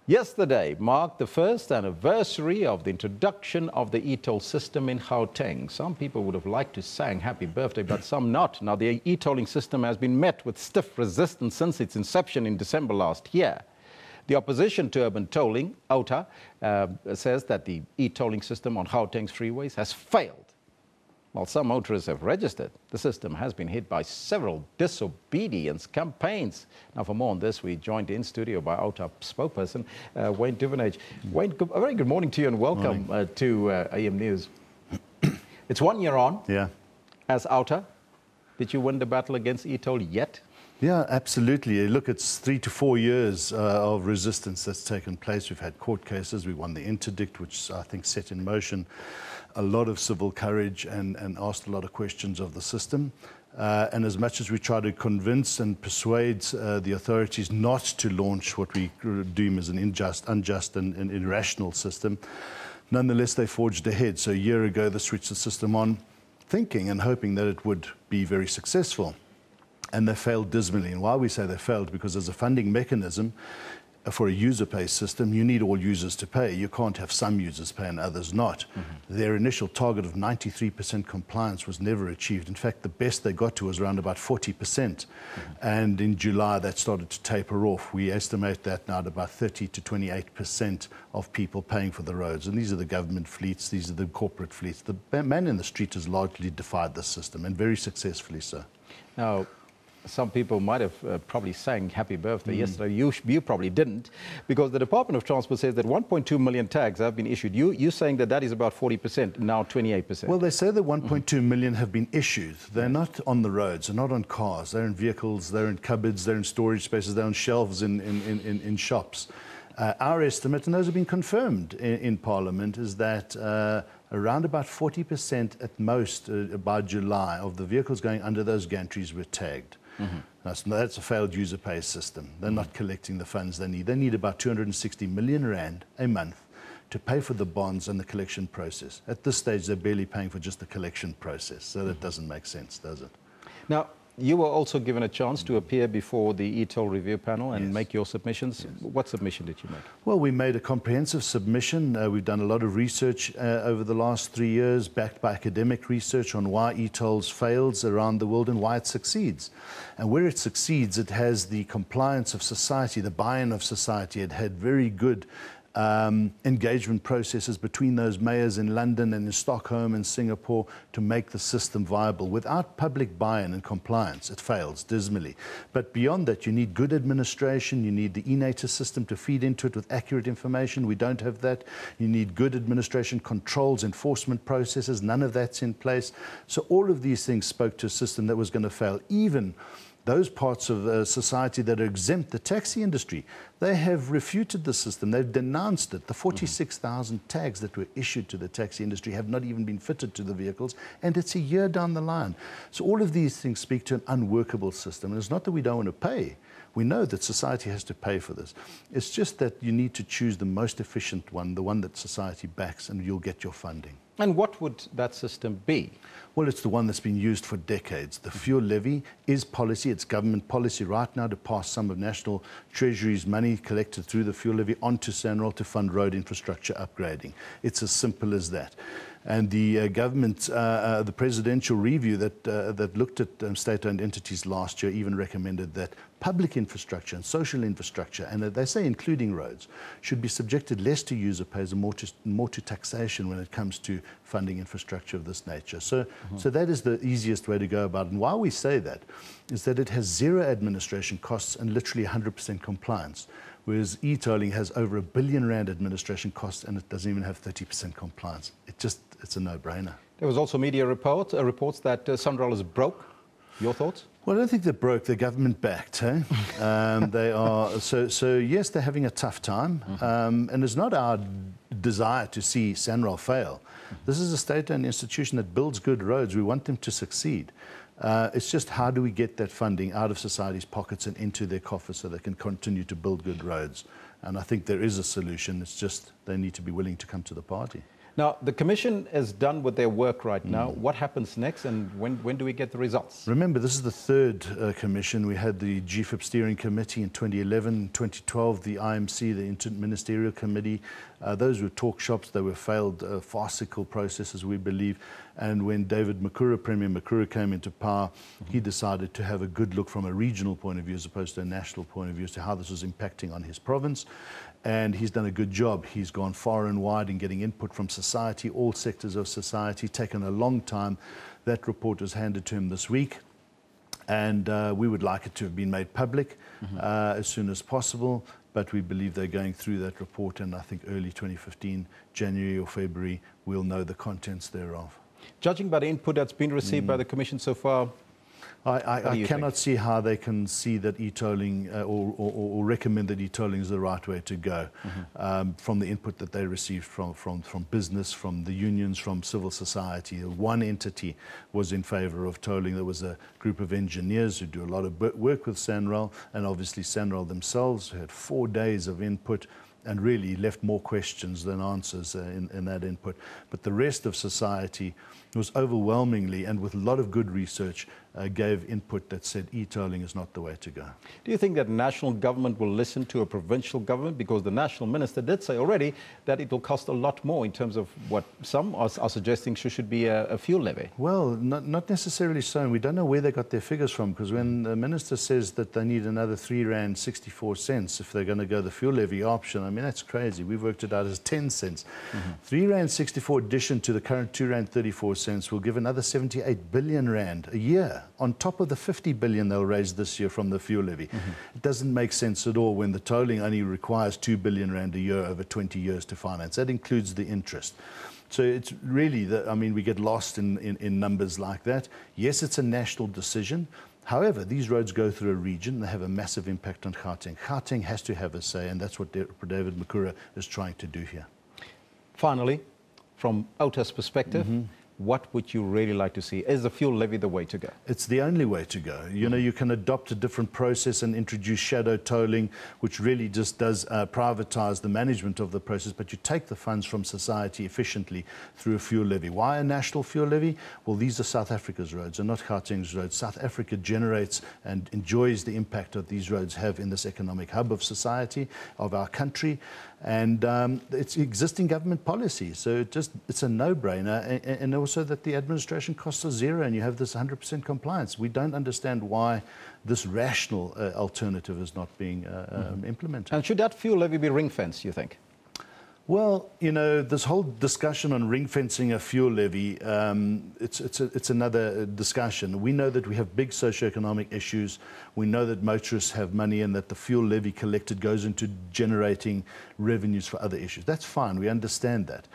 Yesterday marked the first anniversary of the introduction of the e-toll system in Gauteng. Some people would have liked to sing happy birthday, but some not. Now, the e-tolling system has been met with stiff resistance since its inception in December last year. The opposition to urban tolling, OUTA, says that the e-tolling system on Gauteng's freeways has failed. While some motorists have registered, the system has been hit by several disobedience campaigns. Now, for more on this, we joined in studio by OUTA spokesperson Wayne Duvenage. Wayne, a very good morning to you and welcome to AM News. It's 1 year on. Yeah. As OUTA, did you win the battle against e-toll yet? Yeah, absolutely. Look, it's 3 to 4 years of resistance that's taken place. We've had court cases. We won the interdict, which I think set in motion a lot of civil courage and asked a lot of questions of the system. And as much as we try to convince and persuade the authorities not to launch what we deem as an unjust and irrational system, nonetheless they forged ahead. So a year ago they switched the system on, thinking and hoping that it would be very successful. And they failed dismally. And why we say they failed, because as a funding mechanism for a user-pay system, you need all users to pay. You can't have some users pay and others not. Their initial target of 93% compliance was never achieved. In fact, the best they got to was around about 40%. And in July, that started to taper off. We estimate that now at about 30 to 28% of people paying for the roads. And these are the government fleets, these are the corporate fleets. The man in the street has largely defied the system, and very successfully so. Now, some people might have probably sang happy birthday yesterday. You probably didn't, because the Department of Transport says that 1.2 million tags have been issued. You're saying that that is about 40%, now 28%. Well, they say that 1.2 million have been issued. They're not on the roads, they're not on cars. They're in vehicles, they're in cupboards, they're in storage spaces, they're on shelves in shops. Our estimate, and those have been confirmed in Parliament, is that around about 40% at most by July of the vehicles going under those gantries were tagged. That's a failed user pay system. They're not collecting the funds they need. They need about 260 million rand a month to pay for the bonds and the collection process. At this stage, they're barely paying for just the collection process, so that doesn't make sense, does it? Now, you were also given a chance to appear before the e-toll review panel and make your submissions. What submission did you make? Well, we made a comprehensive submission. We've done a lot of research over the last 3 years, backed by academic research on why e-tolls fails around the world and why it succeeds. And where it succeeds, it has the compliance of society, the buy-in of society. It had very good engagement processes between those mayors in London and in Stockholm and Singapore to make the system viable. Without public buy-in and compliance, it fails dismally. But beyond that, you need good administration. You need the e-NATA system to feed into it with accurate information. We don't have that. You need good administration controls, enforcement processes. None of that's in place. So all of these things spoke to a system that was going to fail. Even those parts of society that are exempt, the taxi industry, they have refuted the system. They've denounced it. The 46,000 tags that were issued to the taxi industry have not even been fitted to the vehicles, and it's a year down the line. So all of these things speak to an unworkable system. And it's not that we don't want to pay. We know that society has to pay for this. It's just that you need to choose the most efficient one, the one that society backs, and you'll get your funding. And what would that system be? Well, it's the one that's been used for decades. The fuel levy is policy. It's government policy right now to pass some of National Treasury's money collected through the fuel levy onto SANRAL to fund road infrastructure upgrading. It's as simple as that. And the government, the presidential review that looked at state-owned entities last year even recommended that public infrastructure and social infrastructure, and they say including roads, should be subjected less to user pays and more to taxation when it comes to funding infrastructure of this nature. So that is the easiest way to go about it. And why we say that is that it has zero administration costs and literally 100% compliance, whereas e-tolling has over R1 billion administration costs and it doesn't even have 30% compliance. It's a no-brainer. There was also media reports that SANRAL is broke. Your thoughts? Well, I don't think they're broke. They're government-backed. Eh? They are. So yes, they're having a tough time, and it's not our desire to see SANRAL fail. This is a state-owned institution that builds good roads. We want them to succeed. It's just how do we get that funding out of society's pockets and into their coffers so they can continue to build good roads. And I think there is a solution. It's just they need to be willing to come to the party. Now, the Commission is done with their work right now. What happens next, and when do we get the results? Remember, this is the third commission. We had the GFIP Steering Committee in 2011, 2012, the IMC, the Interministerial Committee. Those were talk shops. They were failed farcical processes, we believe. And when David Makura, Premier Makura, came into power, he decided to have a good look from a regional point of view as opposed to a national point of view as to how this was impacting on his province. And he's done a good job. He's gone far and wide in getting input from society, all sectors of society, taken a long time. That report was handed to him this week. And we would like it to have been made public as soon as possible. But we believe they're going through that report, and I think early 2015, January or February, we'll know the contents thereof. Judging by the input that's been received by the Commission so far, I cannot see how they can see that e-tolling or recommend that e-tolling is the right way to go from the input that they received from business, from the unions, from civil society. One entity was in favor of tolling. There was a group of engineers who do a lot of work with SANRAL, and obviously SANRAL themselves, who had 4 days of input and really left more questions than answers in that input. But the rest of society was overwhelmingly, and with a lot of good research, gave input that said e-tolling is not the way to go. Do you think that national government will listen to a provincial government? Because the national minister did say already that it will cost a lot more in terms of what some are suggesting should be a fuel levy. Well, not necessarily so. And we don't know where they got their figures from, because when the minister says that they need another R3.64 if they're going to go the fuel levy option, I mean, that's crazy. We've worked it out as 10 cents. R3.64 addition to the current R2.34 will give another 78 billion rand a year, on top of the 50 billion they'll raise this year from the fuel levy. It doesn't make sense at all when the tolling only requires 2 billion rand a year over 20 years to finance. That includes the interest. So it's really, I mean, we get lost in numbers like that. Yes, it's a national decision. However, these roads go through a region. They have a massive impact on Gauteng. Gauteng has to have a say, and that's what David Makura is trying to do here. Finally, from OUTA's perspective, what would you really like to see? Is the fuel levy the way to go? It's the only way to go. You know, you can adopt a different process and introduce shadow tolling, which really just does privatize the management of the process, but you take the funds from society efficiently through a fuel levy. Why a national fuel levy? Well, these are South Africa's roads and not Gauteng's roads. South Africa generates and enjoys the impact that these roads have in this economic hub of society, of our country. And it's existing government policy, so it's a no-brainer, and also that the administration costs are zero and you have this 100% compliance. We don't understand why this rational alternative is not being implemented. And should that fuel levy be ring-fenced, you think? Well, you know, this whole discussion on ring-fencing a fuel levy, it's another discussion. We know that we have big socioeconomic issues. We know that motorists have money and that the fuel levy collected goes into generating revenues for other issues. That's fine. We understand that.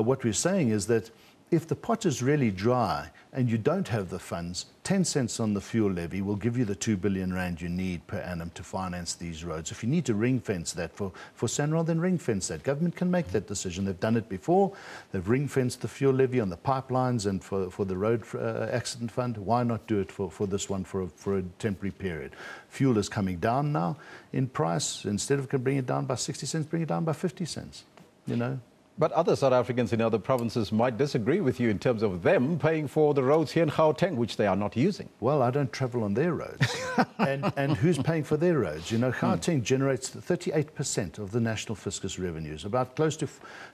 What we're saying is that if the pot is really dry and you don't have the funds, 10 cents on the fuel levy will give you the 2 billion rand you need per annum to finance these roads. If you need to ring-fence that for SANRAL, then ring-fence that. Government can make that decision. They've done it before. They've ring-fenced the fuel levy on the pipelines and for the road accident fund. Why not do it for this one for a temporary period? Fuel is coming down now in price. Instead of bringing it down by 60 cents, bring it down by 50 cents, you know. But other South Africans in other provinces might disagree with you in terms of them paying for the roads here in Gauteng, which they are not using. Well, I don't travel on their roads. and who's paying for their roads? You know, Gauteng generates 38% of the national fiscus revenues, about close to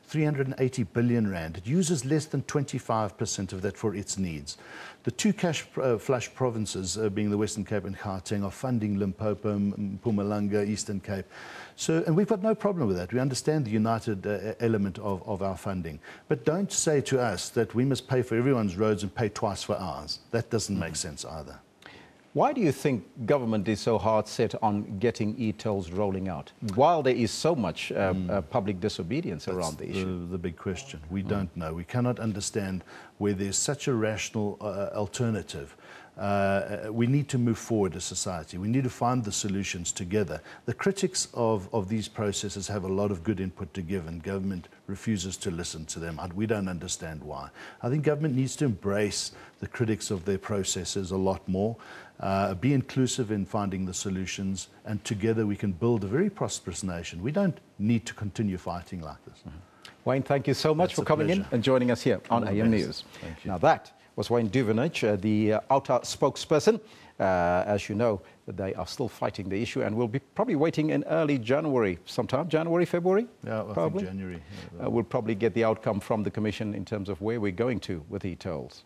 380 billion rand. It uses less than 25% of that for its needs. The two cash flush provinces, being the Western Cape and Gauteng, are funding Limpopo, Mpumalanga, Eastern Cape. So, and we've got no problem with that. We understand the united element of our funding. But don't say to us that we must pay for everyone's roads and pay twice for ours. That doesn't make sense either. Why do you think government is so hard set on getting e-tolls rolling out, while there is so much public disobedience around the issue? The big question. We don't know. We cannot understand where there's such a rational alternative. We need to move forward as society. We need to find the solutions together. The critics of these processes have a lot of good input to give, and government refuses to listen to them. We don't understand why. I think government needs to embrace the critics of their processes a lot more, be inclusive in finding the solutions, and together we can build a very prosperous nation. We don't need to continue fighting like this. Wayne, thank you so much for coming in and joining us here on AM News. Thank you. Now that was Wayne Duvenage, the OUTA spokesperson. As you know, they are still fighting the issue and will be probably waiting in early January, sometime January, February? Yeah, probably. I think January. Yeah, we'll probably get the outcome from the Commission in terms of where we're going to with e-tolls.